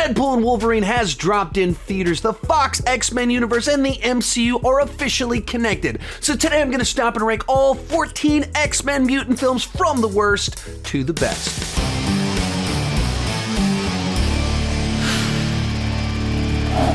Deadpool and Wolverine has dropped in theaters. The Fox X-Men universe and the MCU are officially connected. So today I'm going to stop and rank all 14 X-Men mutant films from the worst to the best.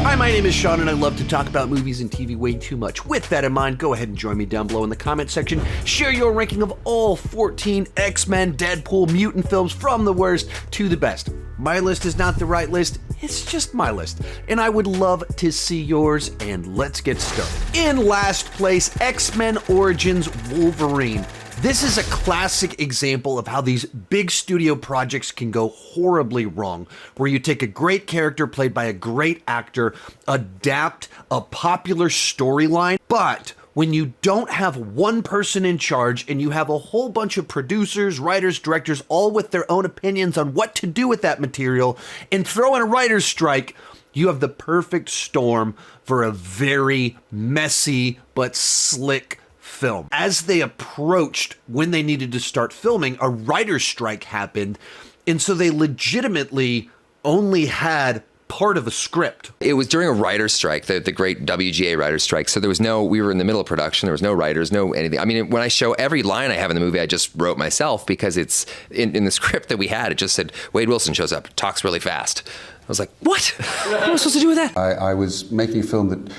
Hi, my name is Sean, and I love to talk about movies and TV way too much. With that in mind, go ahead and join me down below in the comment section. Share your ranking of all 14 X-Men, Deadpool, mutant films from the worst to the best. My list is not the right list, it's just my list, and I would love to see yours, and let's get started. In last place, X-Men Origins Wolverine. This is a classic example of how these big studio projects can go horribly wrong, where you take a great character played by a great actor, adapt a popular storyline, but when you don't have one person in charge and you have a whole bunch of producers, writers, directors, all with their own opinions on what to do with that material, and throw in a writer's strike, you have the perfect storm for a very messy but slick film. As they approached when they needed to start filming, a writer's strike happened, and so they legitimately only had part of a script. It was during a writer's strike, the great WGA writer's strike. So there was we were in the middle of production, there was no writers, no anything. I mean, when I show every line I have in the movie, I just wrote myself because it's in the script that we had, it just said, Wade Wilson shows up, talks really fast. I was like, what? What am I supposed to do with that? I was making a film that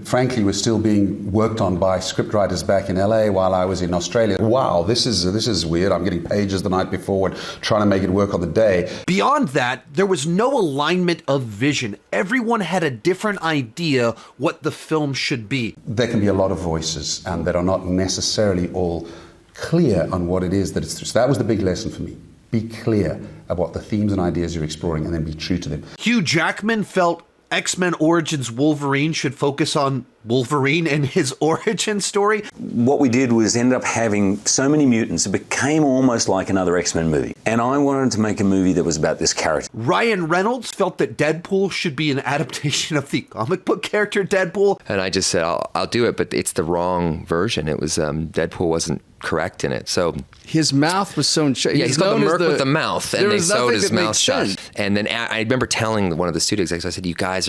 frankly was still being worked on by scriptwriters back in LA while I was in Australia. Wow, this is weird. I'm getting pages the night before and trying to make it work on the day. Beyond that, there was no alignment of vision. Everyone had a different idea what the film should be. There can be a lot of voices and that are not necessarily all clear on what it is that it's. So that was the big lesson for me. Be clear about the themes and ideas you're exploring and then be true to them. Hugh Jackman felt X-Men Origins Wolverine should focus on Wolverine and his origin story. What we did was end up having so many mutants, it became almost like another X-Men movie. And I wanted to make a movie that was about this character. Ryan Reynolds felt that Deadpool should be an adaptation of the comic book character Deadpool. And I just said, I'll do it, but it's the wrong version. It was, Deadpool wasn't correct in it. So his mouth was sewn shut. Yeah, he's got the Merc with the mouth, and they sewed his mouth shut. Sense. And then I remember telling one of the studio execs, I said, "You guys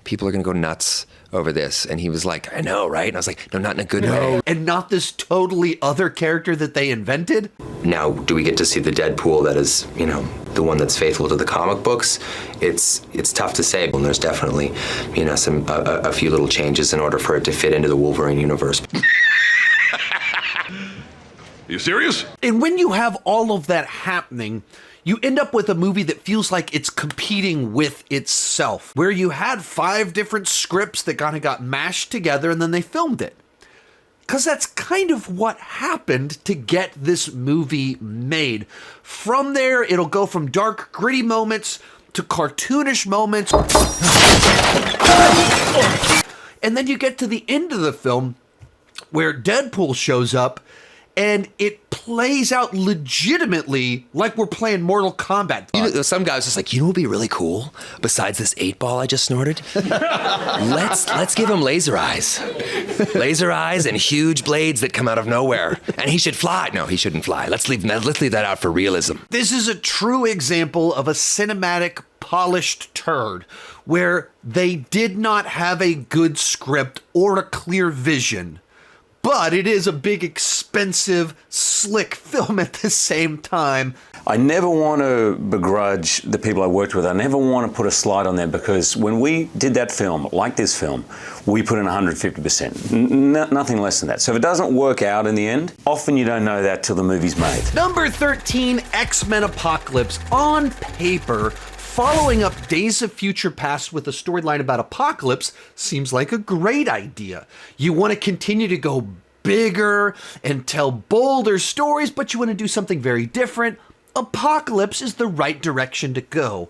people are gonna go nuts over this." And he was like, "I know, right?" And I was like, "No, not in a good way." And not this totally other character that they invented. Now, do we get to see the Deadpool that is, the one that's faithful to the comic books? It's tough to say. And there's definitely, a few little changes in order for it to fit into the Wolverine universe. You serious? And when you have all of that happening, you end up with a movie that feels like it's competing with itself, where you had 5 different scripts that kind of got mashed together and then they filmed it. Because that's kind of what happened to get this movie made. From there, it'll go from dark, gritty moments to cartoonish moments. And then you get to the end of the film where Deadpool shows up and it plays out legitimately like we're playing Mortal Kombat. Some guy was just like, what would be really cool besides this 8-ball I just snorted? let's give him laser eyes. Laser eyes and huge blades that come out of nowhere. And he should fly. No, he shouldn't fly. Let's leave that out for realism. This is a true example of a cinematic polished turd where they did not have a good script or a clear vision. But it is a big, expensive, slick film at the same time. I never want to begrudge the people I worked with. I never want to put a slight on them because when we did that film, like this film, we put in 150%. Nothing less than that. So if it doesn't work out in the end, often you don't know that till the movie's made. Number 13, X-Men Apocalypse. On paper, following up Days of Future Past with a storyline about Apocalypse seems like a great idea. You want to continue to go bigger and tell bolder stories, but you want to do something very different. Apocalypse is the right direction to go.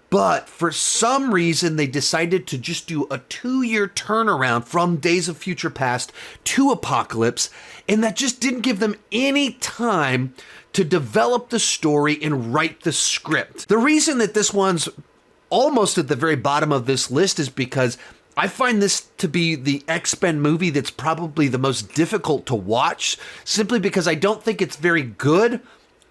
But for some reason, they decided to just do a 2-year turnaround from Days of Future Past to Apocalypse, and that just didn't give them any time to develop the story and write the script. The reason that this one's almost at the very bottom of this list is because I find this to be the X-Men movie that's probably the most difficult to watch, simply because I don't think it's very good.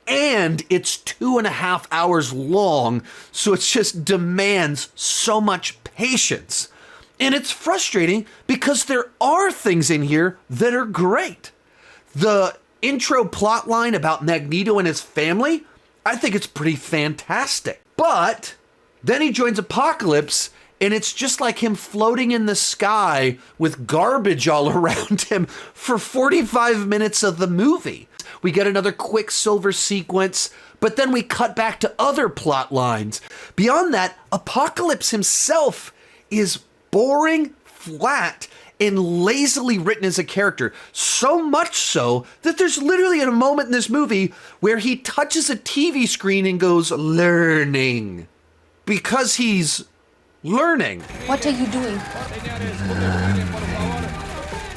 and it's 2.5 hours long, so it just demands so much patience. And it's frustrating because there are things in here that are great. The intro plot line about Magneto and his family, I think it's pretty fantastic. But then he joins Apocalypse, and it's just like him floating in the sky with garbage all around him for 45 minutes of the movie. We get another Quicksilver sequence, but then we cut back to other plot lines. Beyond that, Apocalypse himself is boring, flat, and lazily written as a character. So much so that there's literally a moment in this movie where he touches a TV screen and goes, learning. Because he's learning. What are you doing?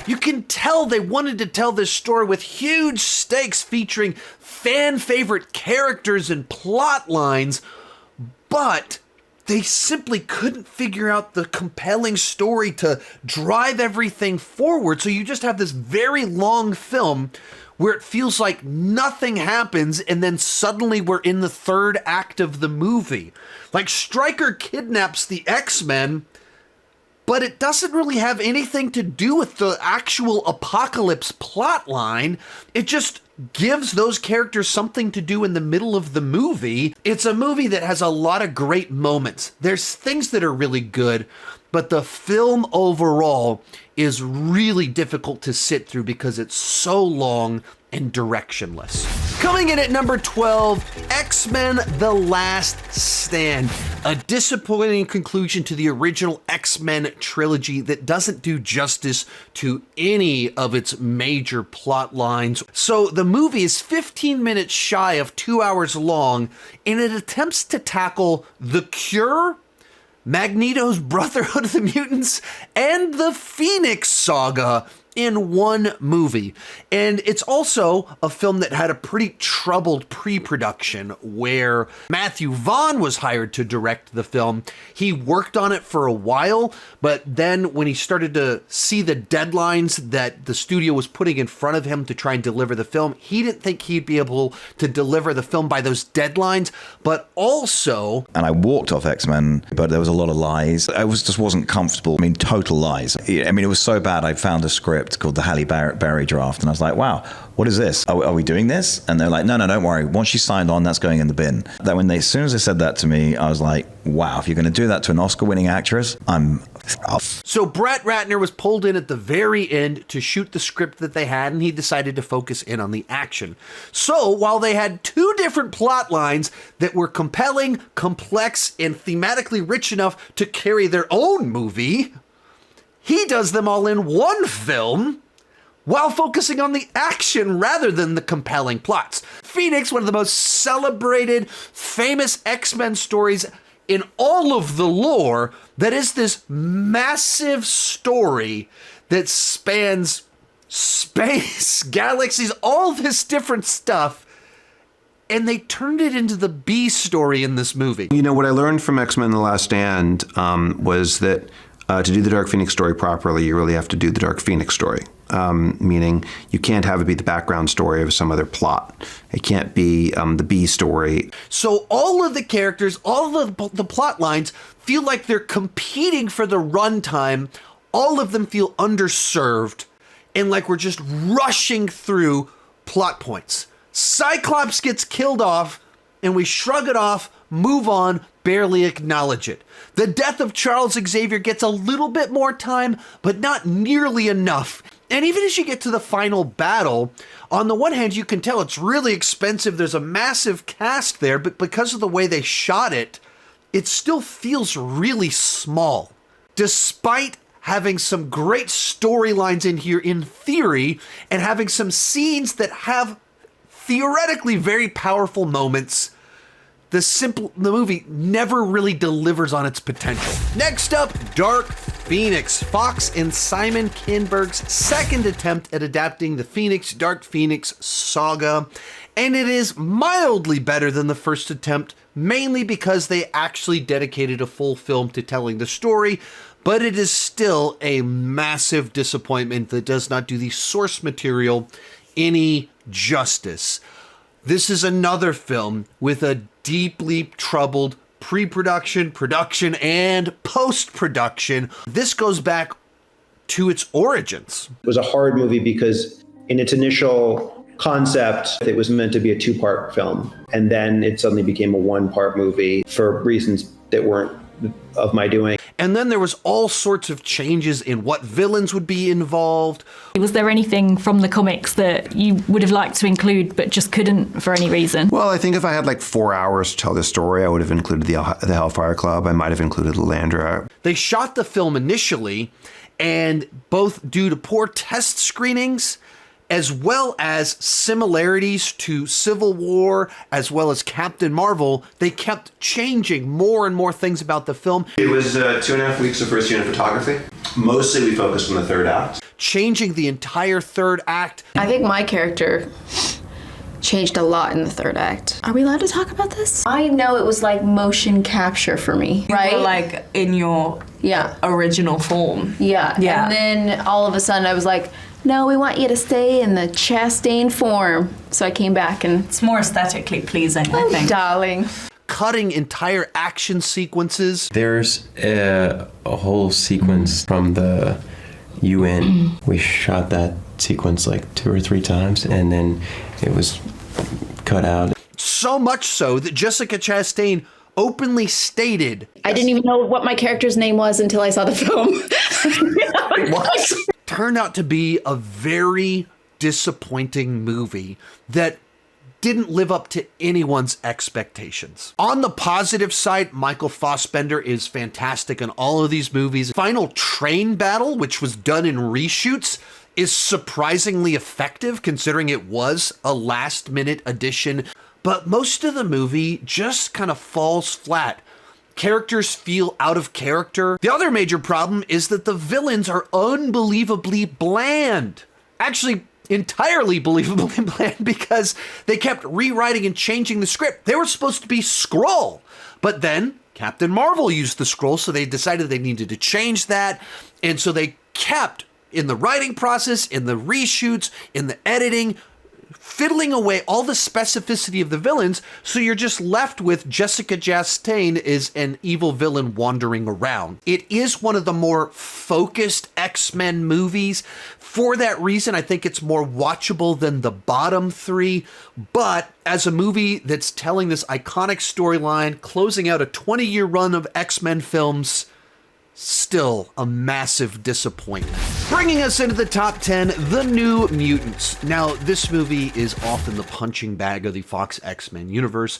You can tell they wanted to tell this story with huge stakes featuring fan favorite characters and plot lines, but they simply couldn't figure out the compelling story to drive everything forward. So you just have this very long film where it feels like nothing happens, and then suddenly we're in the third act of the movie. Like Stryker kidnaps the X-Men, but it doesn't really have anything to do with the actual Apocalypse plot line. It just gives those characters something to do in the middle of the movie. It's a movie that has a lot of great moments. There's things that are really good, but the film overall is really difficult to sit through because it's so long and directionless. Coming in at number 12, X-Men: The Last Stand. A disappointing conclusion to the original X-Men trilogy that doesn't do justice to any of its major plot lines. So the movie is 15 minutes shy of 2 hours long, and it attempts to tackle The Cure, Magneto's Brotherhood of the Mutants, and the Phoenix Saga in one movie. And it's also a film that had a pretty troubled pre-production where Matthew Vaughn was hired to direct the film. He worked on it for a while, but then when he started to see the deadlines that the studio was putting in front of him to try and deliver the film, he didn't think he'd be able to deliver the film by those deadlines, but also... And I walked off X-Men, but there was a lot of lies. I just wasn't comfortable. I mean, total lies. I mean, it was so bad, I found a script called the Halle Berry draft, and I was like, wow, what is this? Are we doing this? And they're like, no, don't worry. Once she signed on, that's going in the bin. As soon as they said that to me, I was like, wow, if you're going to do that to an Oscar-winning actress, I'm off. So Brett Ratner was pulled in at the very end to shoot the script that they had, and he decided to focus in on the action. So while they had two different plot lines that were compelling, complex, and thematically rich enough to carry their own movie, he does them all in one film while focusing on the action rather than the compelling plots. Phoenix, one of the most celebrated, famous X-Men stories in all of the lore, that is this massive story that spans space, galaxies, all this different stuff, and they turned it into the B story in this movie. You know, what I learned from X-Men: The Last Stand was that to do the Dark Phoenix story properly, you really have to do the Dark Phoenix story. Meaning you can't have it be the background story of some other plot. It can't be the B story. So all of the characters, all of the plot lines feel like they're competing for the runtime. All of them feel underserved and like we're just rushing through plot points. Cyclops gets killed off and we shrug it off, move on, barely acknowledge it. The death of Charles Xavier gets a little bit more time, but not nearly enough. And even as you get to the final battle, on the one hand, you can tell it's really expensive. There's a massive cast there, but because of the way they shot it, it still feels really small. Despite having some great storylines in here in theory, and having some scenes that have theoretically very powerful moments, the movie never really delivers on its potential. Next up, Dark Phoenix, Fox and Simon Kinberg's second attempt at adapting the Dark Phoenix saga, and it is mildly better than the first attempt, mainly because they actually dedicated a full film to telling the story, but it is still a massive disappointment that does not do the source material any justice. This is another film with a deeply troubled pre-production, production, and post-production. This goes back to its origins. It was a hard movie because in its initial concept, it was meant to be a two-part film. And then it suddenly became a one-part movie for reasons that weren't of my doing. And then there was all sorts of changes in what villains would be involved. Was there anything from the comics that you would have liked to include but just couldn't for any reason? Well, I think if I had like 4 hours to tell this story, I would have included the Hellfire Club. I might have included Lalandra. They shot the film initially, and both due to poor test screenings, as well as similarities to Civil War, as well as Captain Marvel, they kept changing more and more things about the film. It was 2.5 weeks of first unit photography. Mostly we focused on the third act. Changing the entire third act. I think my character changed a lot in the third act. Are we allowed to talk about this? I know it was like motion capture for me, right? You were like in your original form. Yeah. And then all of a sudden I was like, no, we want you to stay in the Chastain form. So I came back and... It's more aesthetically pleasing, I think. Darling. Cutting entire action sequences. There's a whole sequence from the UN. We shot that sequence like 2 or 3 times, and then it was cut out. So much so that Jessica Chastain openly stated... I didn't even know what my character's name was until I saw the film. What? Turned out to be a very disappointing movie that didn't live up to anyone's expectations. On the positive side, Michael Fassbender is fantastic in all of these movies. Final train battle, which was done in reshoots, is surprisingly effective considering it was a last-minute addition. But most of the movie just kind of falls flat. Characters feel out of character. The other major problem is that the villains are unbelievably bland. Actually, entirely believably bland because they kept rewriting and changing the script. They were supposed to be Skrull, but then Captain Marvel used the Skrull, so they decided they needed to change that. And so they kept, in the writing process, in the reshoots, in the editing, fiddling away all the specificity of the villains, so you're just left with Jessica Chastain is an evil villain wandering around. It is one of the more focused X-Men movies. For that reason, I think it's more watchable than the bottom 3, but as a movie that's telling this iconic storyline, closing out a 20-year run of X-Men films, still a massive disappointment. Bringing us into the top 10, The New Mutants. Now, this movie is often the punching bag of the Fox X-Men universe,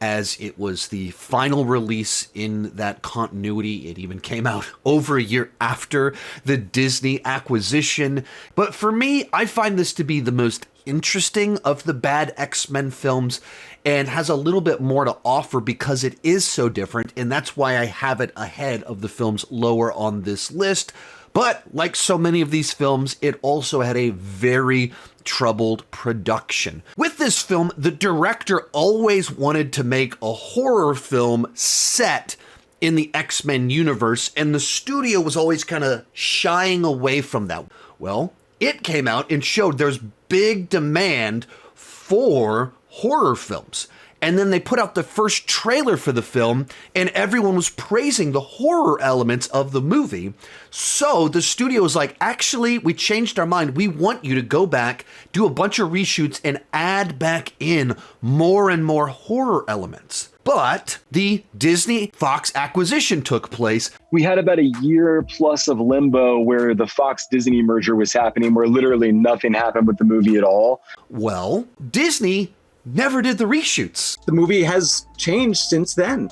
as it was the final release in that continuity. It even came out over a year after the Disney acquisition. But for me, I find this to be the most interesting of the bad X-Men films and has a little bit more to offer because it is so different, and that's why I have it ahead of the films lower on this list. But like so many of these films, it also had a very troubled production. With this film, the director always wanted to make a horror film set in the X-Men universe, and the studio was always kind of shying away from that. Well, it came out and showed there's big demand for horror films. And then they put out the first trailer for the film, and everyone was praising the horror elements of the movie. So the studio was like, actually, we changed our mind. We want you to go back, do a bunch of reshoots, and add back in more and more horror elements. But the Disney-Fox acquisition took place. We had about a year plus of limbo where the Fox-Disney merger was happening, where literally nothing happened with the movie at all. Well, Disney never did the reshoots. The movie has changed since then.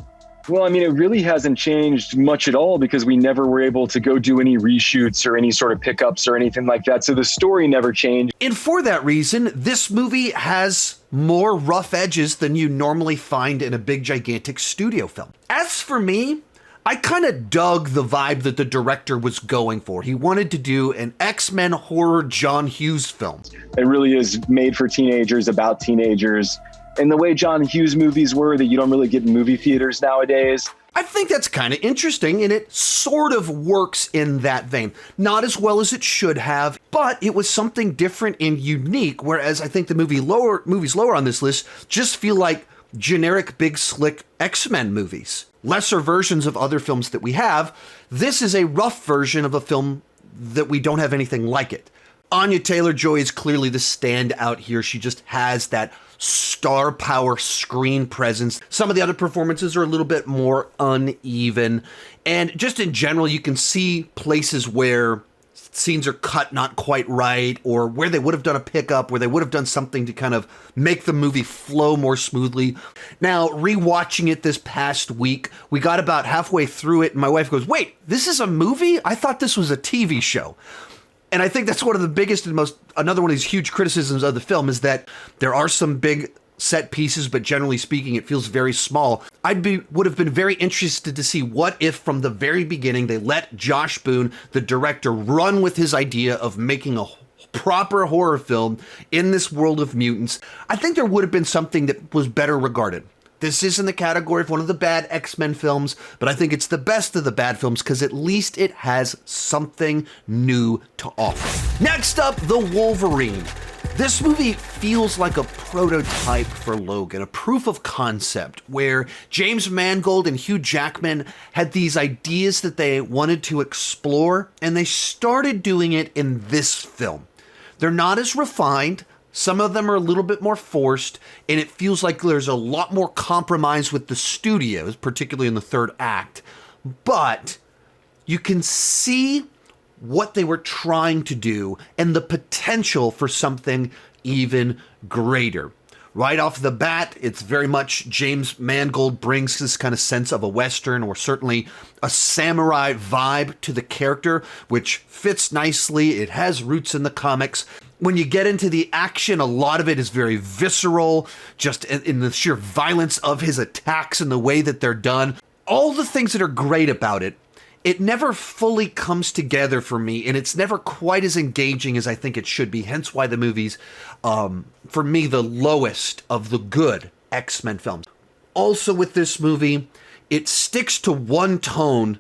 Well, I mean, it really hasn't changed much at all because we never were able to go do any reshoots or any sort of pickups or anything like that. So the story never changed. And for that reason, this movie has more rough edges than you normally find in a big, gigantic studio film. As for me, I kind of dug the vibe that the director was going for. He wanted to do an X-Men horror John Hughes film. It really is made for teenagers, about teenagers. And the way John Hughes movies were that you don't really get in movie theaters nowadays. I think that's kind of interesting, and it sort of works in that vein. Not as well as it should have, but it was something different and unique, whereas I think the movies lower on this list just feel like generic big slick X-Men movies. Lesser versions of other films that we have. This is a rough version of a film that we don't have anything like it. Anya Taylor-Joy is clearly the standout here. She just has that star power screen presence. Some of the other performances are a little bit more uneven. And just in general, you can see places where scenes are cut not quite right, or where they would have done a pickup, where they would have done something to kind of make the movie flow more smoothly. Now, rewatching it this past week, we got about halfway through it, and my wife goes, "Wait, this is a movie? I thought this was a TV show." And I think that's one of the biggest and another one of these huge criticisms of the film is that there are some big set pieces, but generally speaking, it feels very small. Would have been very interested to see what if from the very beginning they let Josh Boone, the director, run with his idea of making a proper horror film in this world of mutants. I think there would have been something that was better regarded. This is in the category of one of the bad X-Men films, but I think it's the best of the bad films because at least it has something new to offer. Next up, The Wolverine. This movie feels like a prototype for Logan, a proof of concept where James Mangold and Hugh Jackman had these ideas that they wanted to explore, and they started doing it in this film. They're not as refined. Some of them are a little bit more forced, and it feels like there's a lot more compromise with the studios, particularly in the third act. But you can see what they were trying to do and the potential for something even greater. Right off the bat, it's very much James Mangold brings this kind of sense of a Western or certainly a samurai vibe to the character, which fits nicely. It has roots in the comics. When you get into the action, a lot of it is very visceral, just in the sheer violence of his attacks and the way that they're done. All the things that are great about it, it never fully comes together for me, and it's never quite as engaging as I think it should be, hence why the movie's, for me, the lowest of the good X-Men films. Also with this movie, it sticks to one tone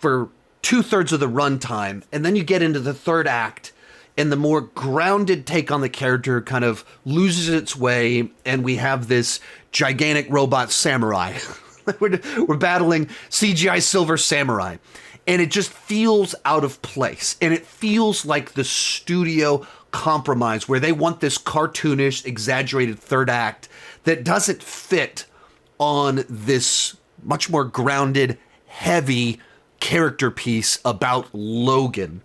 for 2/3 of the runtime, and then you get into the third act, and the more grounded take on the character kind of loses its way, and we have this gigantic robot samurai. We're battling CGI Silver Samurai, and it just feels out of place, and it feels like the studio compromise where they want this cartoonish, exaggerated third act that doesn't fit on this much more grounded, heavy character piece about Logan.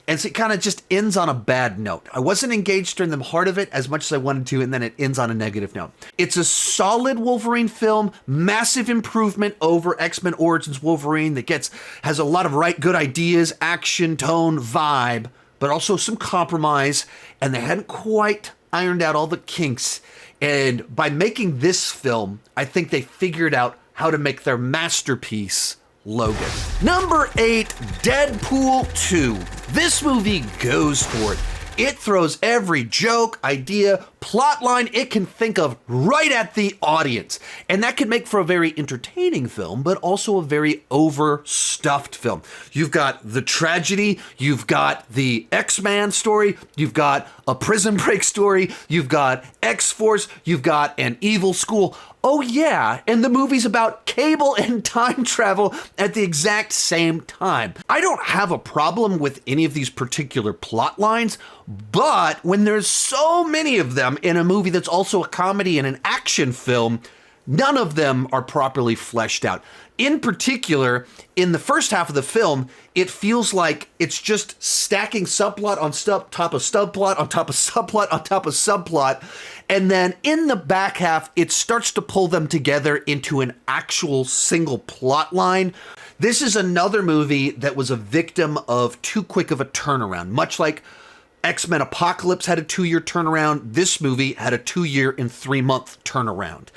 And so it kind of just ends on a bad note. I wasn't engaged during the heart of it as much as I wanted to, and then it ends on a negative note. It's a solid Wolverine film, massive improvement over X-Men Origins Wolverine that has a lot of good ideas, action, tone, vibe, but also some compromise, and they hadn't quite ironed out all the kinks. And by making this film, I think they figured out how to make their masterpiece Logan. Number 8, Deadpool 2. This movie goes for it. It throws every joke, idea, plot line it can think of right at the audience. And that can make for a very entertaining film, but also a very overstuffed film. You've got the tragedy, you've got the X-Man story, you've got a prison break story, you've got X-Force, you've got an evil school. Oh yeah, and the movie's about Cable and time travel at the exact same time. I don't have a problem with any of these particular plot lines, but when there's so many of them in a movie that's also a comedy and an action film, none of them are properly fleshed out. In particular, in the first half of the film, it feels like it's just stacking subplot on top of subplot on top of subplot on top of subplot. And then in the back half, it starts to pull them together into an actual single plot line. This is another movie that was a victim of too quick of a turnaround. Much like X-Men Apocalypse had a 2-year turnaround, this movie had a 2-year and 3-month turnaround.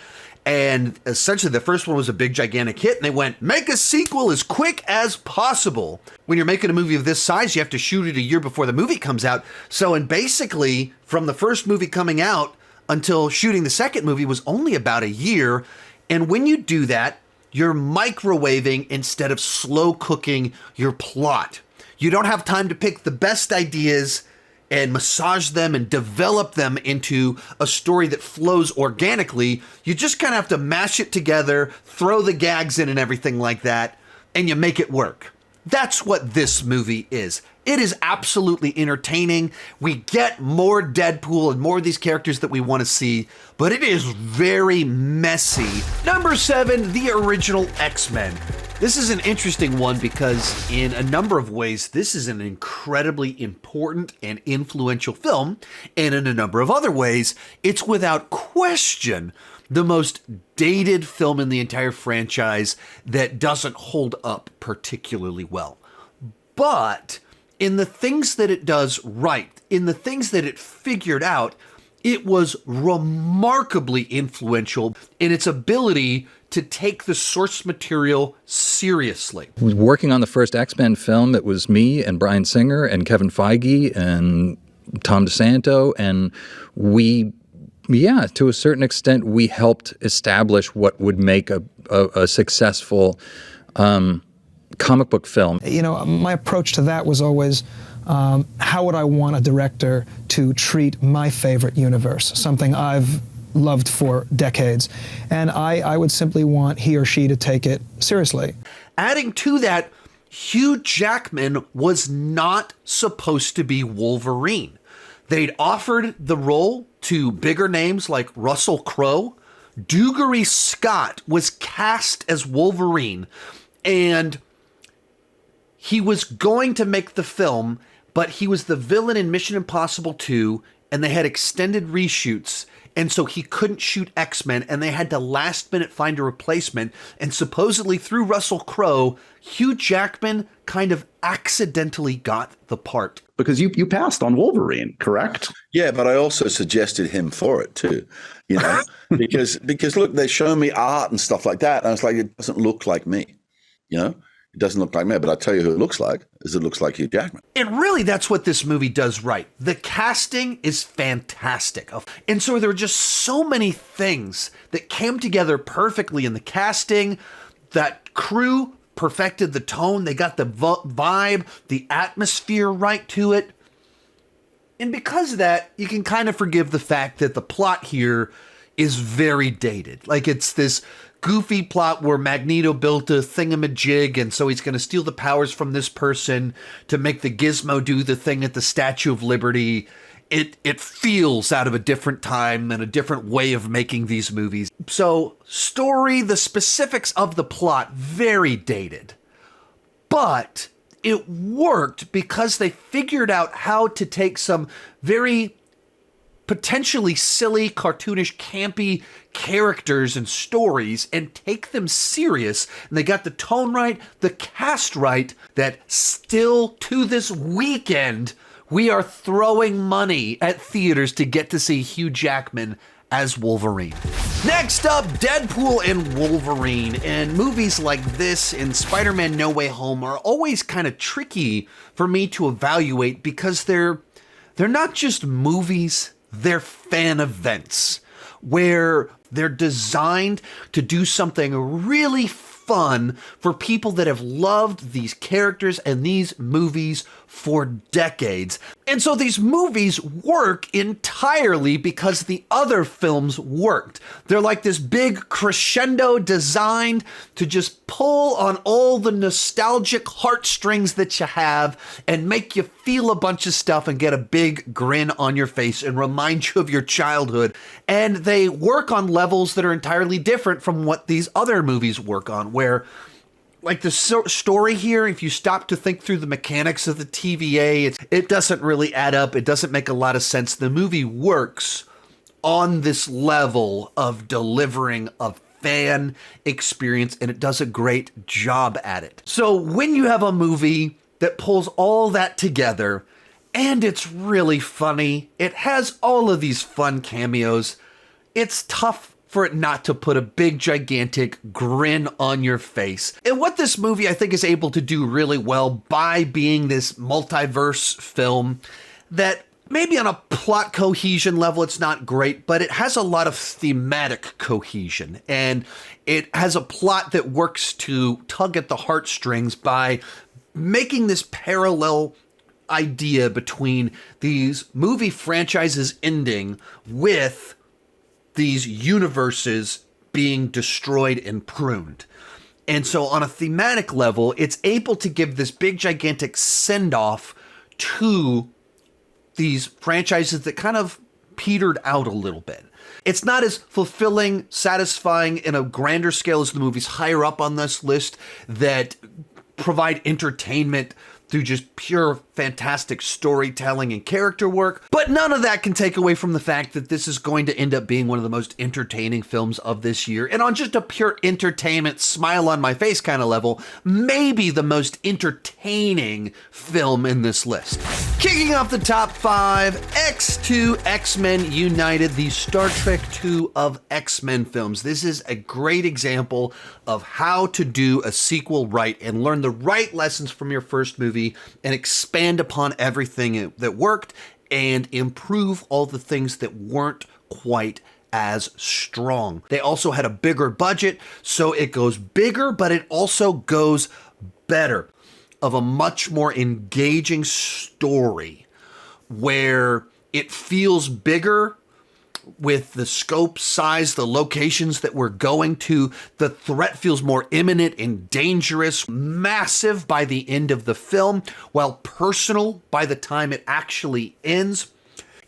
And essentially the first one was a big gigantic hit, and they went, make a sequel as quick as possible. When you're making a movie of this size, you have to shoot it a year before the movie comes out. So, and basically from the first movie coming out until shooting the second movie was only about a year. And when you do that, you're microwaving instead of slow cooking your plot. You don't have time to pick the best ideas and massage them and develop them into a story that flows organically. You just kind of have to mash it together, throw the gags in and everything like that, and you make it work. That's what this movie is. It is absolutely entertaining. We get more Deadpool and more of these characters that we want to see, but it is very messy. Number 7, the original X-Men. This is an interesting one because in a number of ways, this is an incredibly important and influential film. And in a number of other ways, it's without question the most dated film in the entire franchise that doesn't hold up particularly well. But in the things that it does right, in the things that it figured out, it was remarkably influential in its ability to take the source material seriously. Working on the first X-Men film, it was me and Bryan Singer and Kevin Feige and Tom DeSanto, and to a certain extent, we helped establish what would make a successful comic book film. You know, my approach to that was always, how would I want a director to treat my favorite universe, something I've loved for decades, and I would simply want he or she to take it seriously. Adding to that, Hugh Jackman was not supposed to be Wolverine. They'd offered the role to bigger names like Russell Crowe. Dougray Scott was cast as Wolverine, and he was going to make the film, but he was the villain in Mission Impossible 2, and they had extended reshoots, and so he couldn't shoot X-Men, and they had to last minute find a replacement, and supposedly through Russell Crowe, Hugh Jackman kind of accidentally got the part. Because you passed on Wolverine, correct? Yeah, but I also suggested him for it too, you know, because look, they show me art and stuff like that, and I was like, it doesn't look like me, you know? It doesn't look like me, but I tell you who it looks like, is it looks like Hugh Jackman. And really, that's what this movie does right. The casting is fantastic. And so there are just so many things that came together perfectly in the casting. That crew perfected the tone. They got the vibe, the atmosphere right to it. And because of that, you can kind of forgive the fact that the plot here is very dated. Like, it's this goofy plot where Magneto built a thingamajig, and so he's going to steal the powers from this person to make the Gizmo do the thing at the Statue of Liberty. It feels out of a different time and a different way of making these movies. So, story, the specifics of the plot, very dated. But it worked because they figured out how to take some very potentially silly, cartoonish, campy characters and stories and take them serious. And they got the tone right, the cast right, that still to this weekend, we are throwing money at theaters to get to see Hugh Jackman as Wolverine. Next up, Deadpool and Wolverine. And movies like this and Spider-Man No Way Home are always kind of tricky for me to evaluate because they're not just movies, they're fan events where they're designed to do something really fun for people that have loved these characters and these movies for decades. And so these movies work entirely because the other films worked. They're like this big crescendo designed to just pull on all the nostalgic heartstrings that you have and make you feel a bunch of stuff and get a big grin on your face and remind you of your childhood. And they work on levels that are entirely different from what these other movies work on, where like the story here, if you stop to think through the mechanics of the TVA, it doesn't really add up. It doesn't make a lot of sense. The movie works on this level of delivering a fan experience, and it does a great job at it. So when you have a movie that pulls all that together, and it's really funny, it has all of these fun cameos, it's tough for it not to put a big, gigantic grin on your face. And what this movie, I think, is able to do really well by being this multiverse film, that maybe on a plot cohesion level, it's not great, but it has a lot of thematic cohesion. And it has a plot that works to tug at the heartstrings by making this parallel idea between these movie franchises ending with these universes being destroyed and pruned. And so on a thematic level, it's able to give this big, gigantic send-off to these franchises that kind of petered out a little bit. It's not as fulfilling, satisfying in a grander scale as the movies higher up on this list that provide entertainment through just pure fantastic storytelling and character work. But none of that can take away from the fact that this is going to end up being one of the most entertaining films of this year. And on just a pure entertainment, smile on my face kind of level, maybe the most entertaining film in this list. Kicking off the top 5, X2 X-Men United, the Star Trek II of X-Men films. This is a great example of how to do a sequel right and learn the right lessons from your first movie and expand upon everything that worked and improve all the things that weren't quite as strong. They also had a bigger budget, so it goes bigger, but it also goes better, of a much more engaging story where it feels bigger with the scope, size, the locations that we're going to. The threat feels more imminent and dangerous, massive by the end of the film, while personal by the time it actually ends.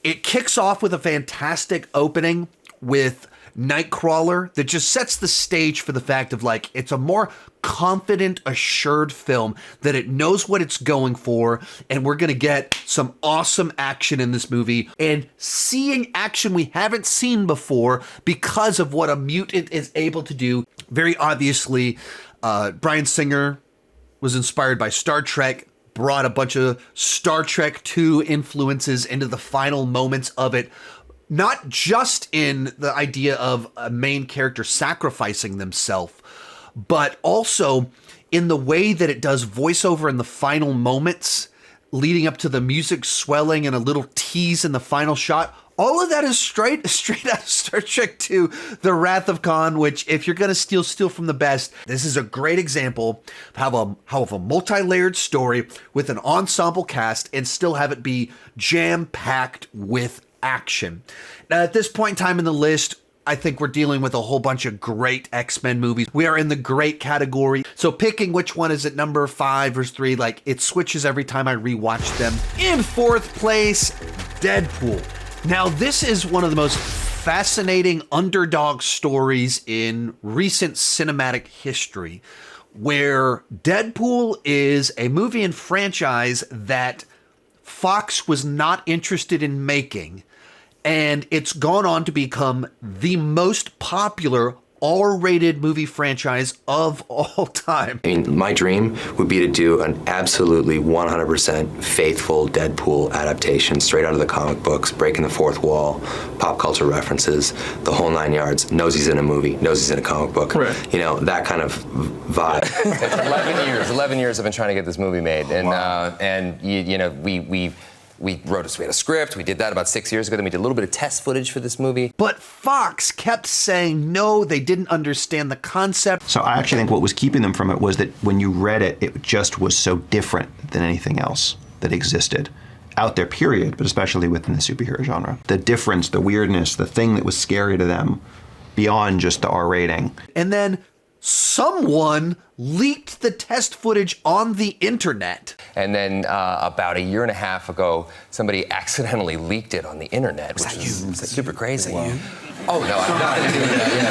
It kicks off with a fantastic opening with Nightcrawler that just sets the stage for the fact of like, it's a more confident, assured film that it knows what it's going for, and we're gonna get some awesome action in this movie, and seeing action we haven't seen before because of what a mutant is able to do. Very obviously, Bryan Singer was inspired by Star Trek, brought a bunch of Star Trek II influences into the final moments of it. Not just in the idea of a main character sacrificing themselves, but also in the way that it does voiceover in the final moments, leading up to the music swelling and a little tease in the final shot. All of that is straight out of Star Trek II, The Wrath of Khan, which if you're going to steal from the best, this is a great example of how a multi-layered story with an ensemble cast and still have it be jam-packed with action. Now, at this point in time in the list, I think we're dealing with a whole bunch of great X-Men movies. We are in the great category. So picking which one is at number 5 or 3, like it switches every time I rewatch them. In 4th place, Deadpool. Now, this is one of the most fascinating underdog stories in recent cinematic history, where Deadpool is a movie and franchise that Fox was not interested in making, and it's gone on to become the most popular R-rated movie franchise of all time. I mean, my dream would be to do an absolutely 100% faithful Deadpool adaptation straight out of the comic books, breaking the fourth wall, pop culture references, the whole 9 yards, knows he's in a movie, knows he's in a comic book. Right. You know, that kind of vibe. 11 years I've been trying to get this movie made. And, wow. We had a script, we did that about 6 years ago, then we did a little bit of test footage for this movie. But Fox kept saying no, they didn't understand the concept. So I actually think what was keeping them from it was that when you read it, it just was so different than anything else that existed out there, period, but especially within the superhero genre. The difference, the weirdness, the thing that was scary to them beyond just the R rating. And then someone leaked the test footage on the internet. And then about a year and a half ago, somebody accidentally leaked it on the internet. Was that you? Super crazy. Wow. Oh, no, I have nothing to do with that, yeah.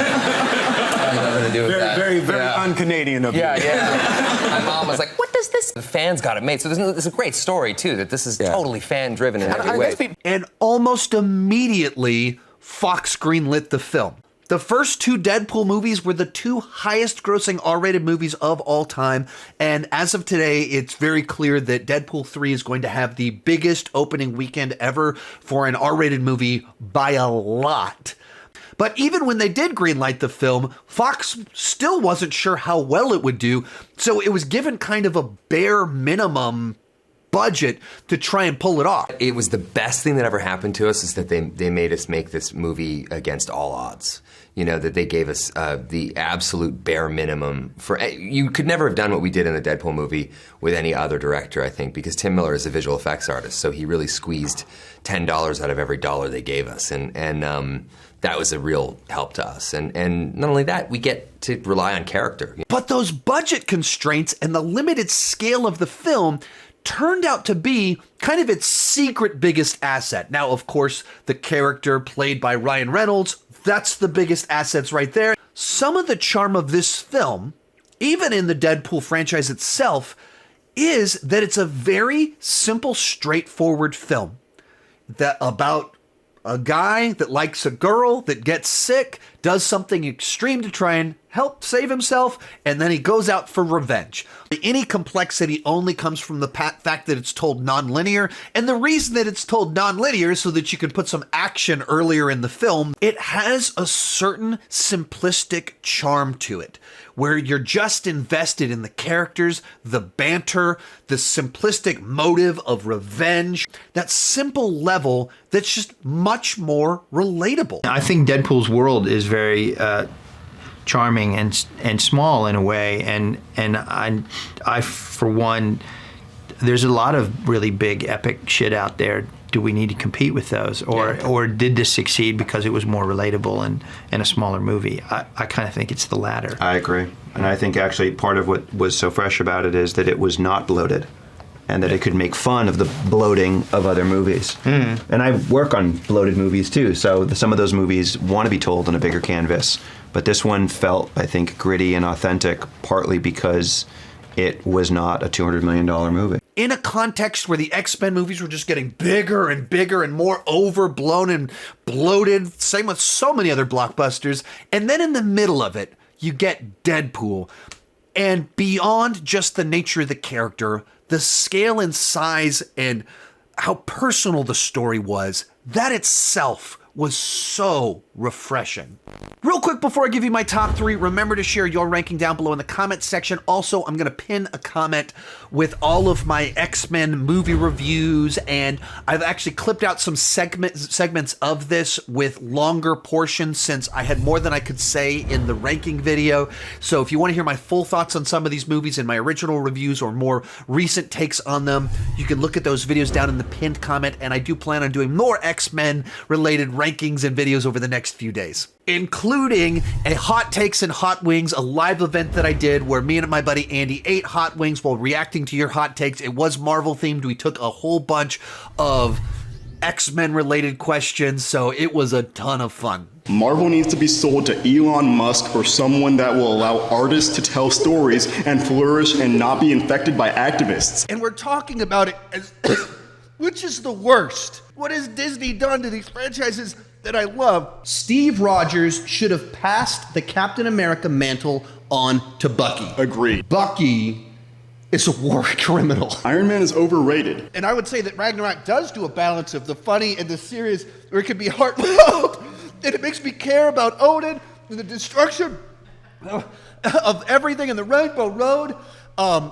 I have nothing to do with that. Very un-Canadian of you. Yeah. My mom was like, what does this? The fans got it made. So there's a great story, too, that this is totally fan-driven in every way. And almost immediately, Fox greenlit the film. The first 2 Deadpool movies were the 2 highest grossing R-rated movies of all time, and as of today, it's very clear that Deadpool 3 is going to have the biggest opening weekend ever for an R-rated movie by a lot. But even when they did greenlight the film, Fox still wasn't sure how well it would do, so it was given kind of a bare minimum budget to try and pull it off. It was the best thing that ever happened to us is that they made us make this movie against all odds. You know, that they gave us the absolute bare minimum for. You could never have done what we did in the Deadpool movie with any other director, I think, because Tim Miller is a visual effects artist, so he really squeezed $10 out of every dollar they gave us, and that was a real help to us. And not only that, we get to rely on character. But those budget constraints and the limited scale of the film turned out to be kind of its secret biggest asset. Now, of course, the character played by Ryan Reynolds, that's the biggest assets right there. Some of the charm of this film, even in the Deadpool franchise itself, is that it's a very simple, straightforward film that about a guy that likes a girl that gets sick, does something extreme to try and help save himself, and then he goes out for revenge. Any complexity only comes from the fact that it's told non-linear, and the reason that it's told non-linear is so that you can put some action earlier in the film. It has a certain simplistic charm to it, where you're just invested in the characters, the banter, the simplistic motive of revenge, that simple level that's just much more relatable. I think Deadpool's world is very charming and small in a way, and I for one, there's a lot of really big epic shit out there. Do we need to compete with those, or did this succeed because it was more relatable and a smaller movie? I kind of think it's the latter. I agree, and I think actually part of what was so fresh about it is that it was not bloated, and that it could make fun of the bloating of other movies. And I work on bloated movies too, so some of those movies want to be told on a bigger canvas. But this one felt, I think, gritty and authentic, partly because it was not a $200 million movie. In a context where the X-Men movies were just getting bigger and bigger and more overblown and bloated, same with so many other blockbusters, and then in the middle of it, you get Deadpool. And beyond just the nature of the character, the scale and size and how personal the story was, that itself was so refreshing. Real quick before I give you my top 3, remember to share your ranking down below in the comment section. Also, I'm going to pin a comment with all of my X-Men movie reviews, and I've actually clipped out some segments of this with longer portions since I had more than I could say in the ranking video. So if you want to hear my full thoughts on some of these movies and my original reviews or more recent takes on them, you can look at those videos down in the pinned comment, and I do plan on doing more X-Men related rankings and videos over the next few days, including a Hot Takes and Hot Wings, a live event that I did where me and my buddy Andy ate hot wings while reacting to your hot takes. It was Marvel themed. We took a whole bunch of X-Men related questions, so it was a ton of fun. Marvel needs to be sold to Elon Musk or someone that will allow artists to tell stories and flourish and not be infected by activists. And we're talking about it as which is the worst? What has Disney done to these franchises that I love? Steve Rogers should have passed the Captain America mantle on to Bucky. Agreed. Bucky is a war criminal. Iron Man is overrated. And I would say that Ragnarok does do a balance of the funny and the serious, where it can be heartfelt, and it makes me care about Odin and the destruction of everything in the Rainbow Road,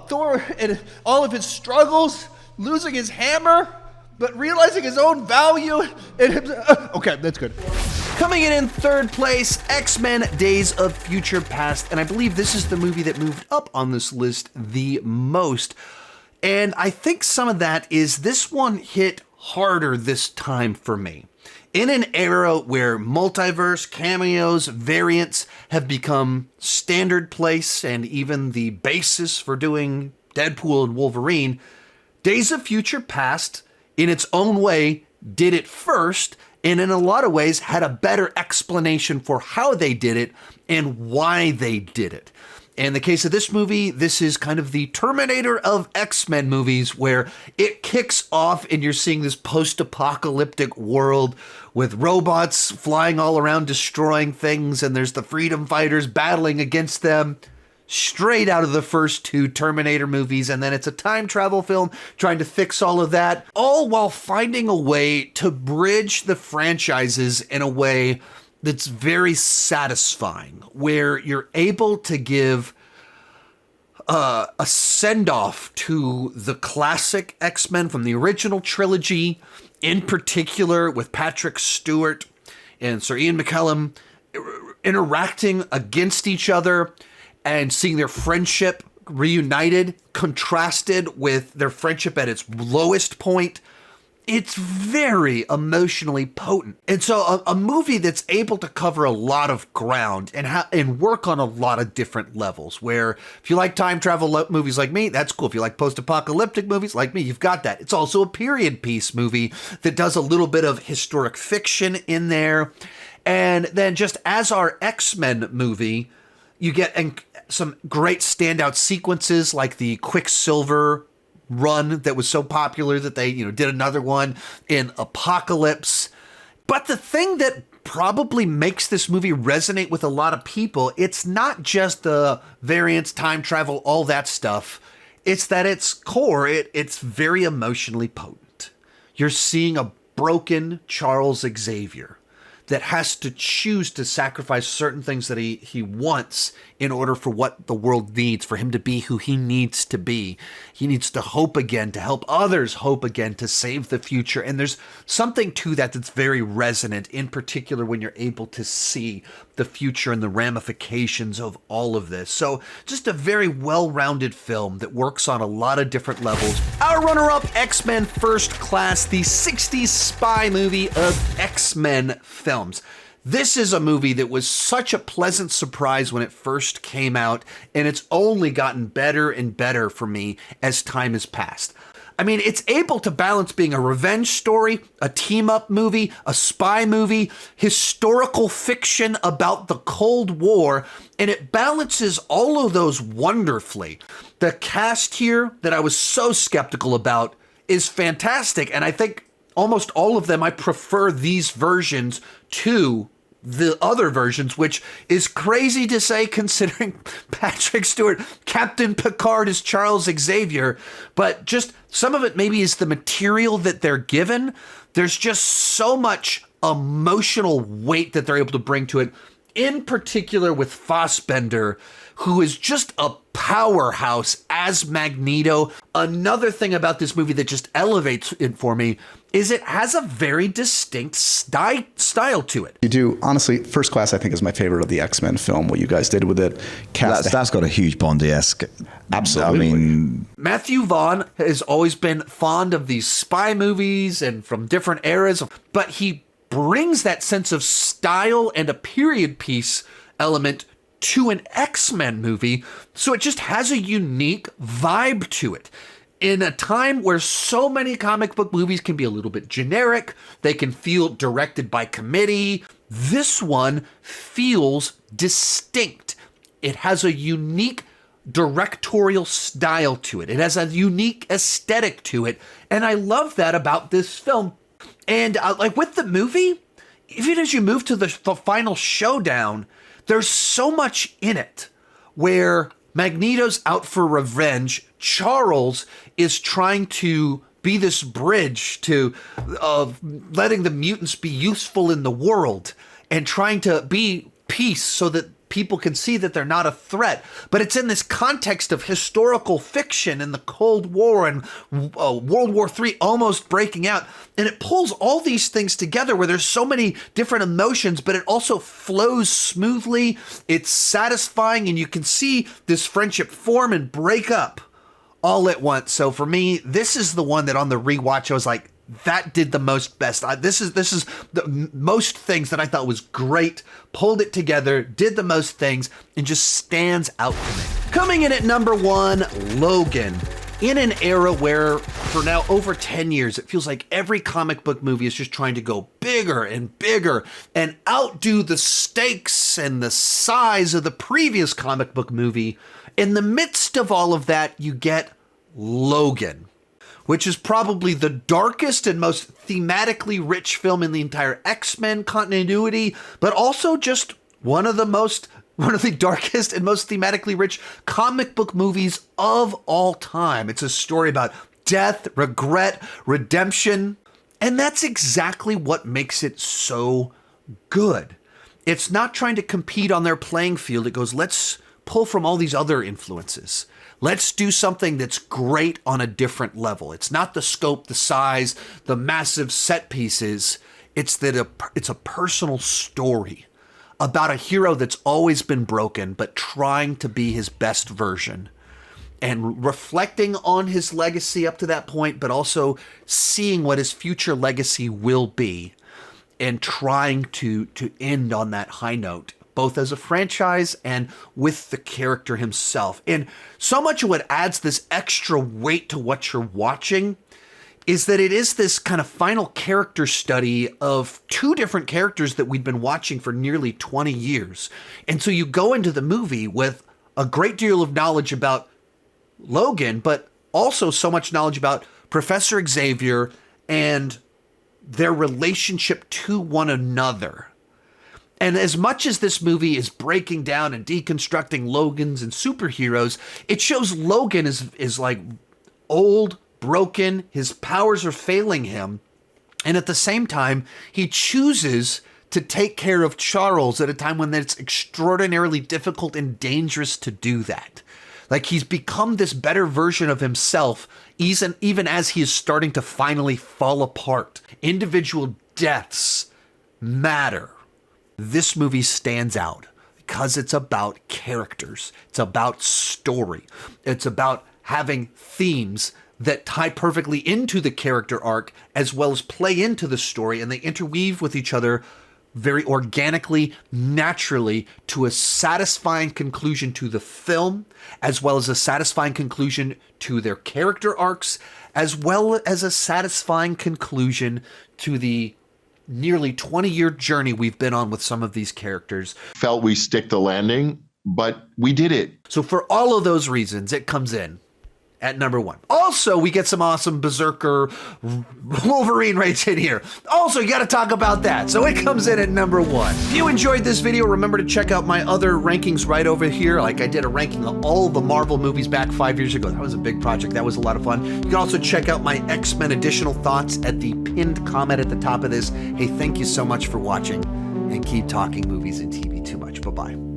Thor and all of his struggles, losing his hammer, but realizing his own value in himself. Okay, that's good. Coming in third place, X-Men Days of Future Past, and I believe this is the movie that moved up on this list the most. And I think some of that is this one hit harder this time for me. In an era where multiverse, cameos, variants have become standard place and even the basis for doing Deadpool and Wolverine, Days of Future Past, in its own way, did it first, and in a lot of ways had a better explanation for how they did it and why they did it. In the case of this movie, this is kind of the Terminator of X-Men movies, where it kicks off and you're seeing this post-apocalyptic world with robots flying all around destroying things, and there's the freedom fighters battling against them. Straight out of the first 2 Terminator movies, and then it's a time travel film trying to fix all of that, all while finding a way to bridge the franchises in a way that's very satisfying, where you're able to give a send-off to the classic X-Men from the original trilogy, in particular with Patrick Stewart and Sir Ian McKellen interacting against each other and seeing their friendship reunited, contrasted with their friendship at its lowest point. It's very emotionally potent. And so a movie that's able to cover a lot of ground and work on a lot of different levels, where if you like time travel movies like me, that's cool. If you like post-apocalyptic movies like me, you've got that. It's also a period piece movie that does a little bit of historic fiction in there. And then just as our X-Men movie, you get some great standout sequences like the Quicksilver run that was so popular that they, did another one in Apocalypse. But the thing that probably makes this movie resonate with a lot of people, it's not just the variants, time travel, all that stuff. It's that its core, it's very emotionally potent. You're seeing a broken Charles Xavier that has to choose to sacrifice certain things that he wants in order for what the world needs, for him to be who he needs to be. He needs to hope again, to help others hope again, to save the future. And there's something to that that's very resonant, in particular when you're able to see the future and the ramifications of all of this. So just a very well-rounded film that works on a lot of different levels. Our runner-up, X-Men First Class, the 60s spy movie of X-Men films. This is a movie that was such a pleasant surprise when it first came out, and it's only gotten better and better for me as time has passed. I mean, it's able to balance being a revenge story, a team-up movie, a spy movie, historical fiction about the Cold War, and it balances all of those wonderfully. The cast here that I was so skeptical about is fantastic, and I think almost all of them, I prefer these versions to the other versions, which is crazy to say considering Patrick Stewart, Captain Picard is Charles Xavier, but just some of it maybe is the material that they're given. There's just so much emotional weight that they're able to bring to it, in particular with Fassbender, who is just a powerhouse as Magneto. Another thing about this movie that just elevates it for me is it has a very distinct style to it. You do. Honestly, First Class, I think, is my favorite of the X-Men film, what you guys did with it. That's got a huge Bondi-esque. Absolutely. I mean, Matthew Vaughn has always been fond of these spy movies and from different eras, but he brings that sense of style and a period piece element to an X-Men movie, so it just has a unique vibe to it. In a time where so many comic book movies can be a little bit generic, they can feel directed by committee, this one feels distinct. It has a unique directorial style to it. It has a unique aesthetic to it, and I love that about this film. And like with the movie, even as you move to the final showdown, there's so much in it where Magneto's out for revenge. Charles is trying to be this bridge to letting the mutants be useful in the world and trying to be peace so that people can see that they're not a threat. But it's in this context of historical fiction and the Cold War and World War III almost breaking out. And it pulls all these things together where there's so many different emotions, but it also flows smoothly. It's satisfying, and you can see this friendship form and break up all at once. So for me, this is the one that on the rewatch, I was like, that did the most best. This is the most things that I thought was great, pulled it together, did the most things, and just stands out to me. Coming in at number 1, Logan. In an era where, for now over 10 years, it feels like every comic book movie is just trying to go bigger and bigger and outdo the stakes and the size of the previous comic book movie. In the midst of all of that, you get Logan, which is probably the darkest and most thematically rich film in the entire X-Men continuity, but also just one of the darkest and most thematically rich comic book movies of all time. It's a story about death, regret, redemption, and that's exactly what makes it so good. It's not trying to compete on their playing field. It goes, let's pull from all these other influences. Let's do something that's great on a different level. It's not the scope, the size, the massive set pieces. It's that it's a personal story about a hero that's always been broken, but trying to be his best version and reflecting on his legacy up to that point, but also seeing what his future legacy will be and trying to end on that high note, both as a franchise and with the character himself. And so much of what adds this extra weight to what you're watching is that it is this kind of final character study of two different characters that we'd been watching for nearly 20 years. And so you go into the movie with a great deal of knowledge about Logan, but also so much knowledge about Professor Xavier and their relationship to one another. And as much as this movie is breaking down and deconstructing Logans and superheroes, it shows Logan is like old, broken, his powers are failing him. And at the same time, he chooses to take care of Charles at a time when it's extraordinarily difficult and dangerous to do that. Like, he's become this better version of himself, even as he is starting to finally fall apart. Individual deaths matter. This movie stands out because it's about characters. It's about story. It's about having themes that tie perfectly into the character arc as well as play into the story, and they interweave with each other very organically, naturally, to a satisfying conclusion to the film, as well as a satisfying conclusion to their character arcs, as well as a satisfying conclusion to the nearly 20-year journey we've been on with some of these characters. Felt we stick the landing, but we did it. So for all of those reasons, it comes in at number 1. Also, we get some awesome Berserker Wolverine right in here. Also, you got to talk about that. So it comes in at number 1. If you enjoyed this video, remember to check out my other rankings right over here. Like, I did a ranking of all the Marvel movies back 5 years ago. That was a big project. That was a lot of fun. You can also check out my X-Men additional thoughts at the pinned comment at the top of this. Hey, thank you so much for watching, and keep talking movies and TV too much. Bye-bye.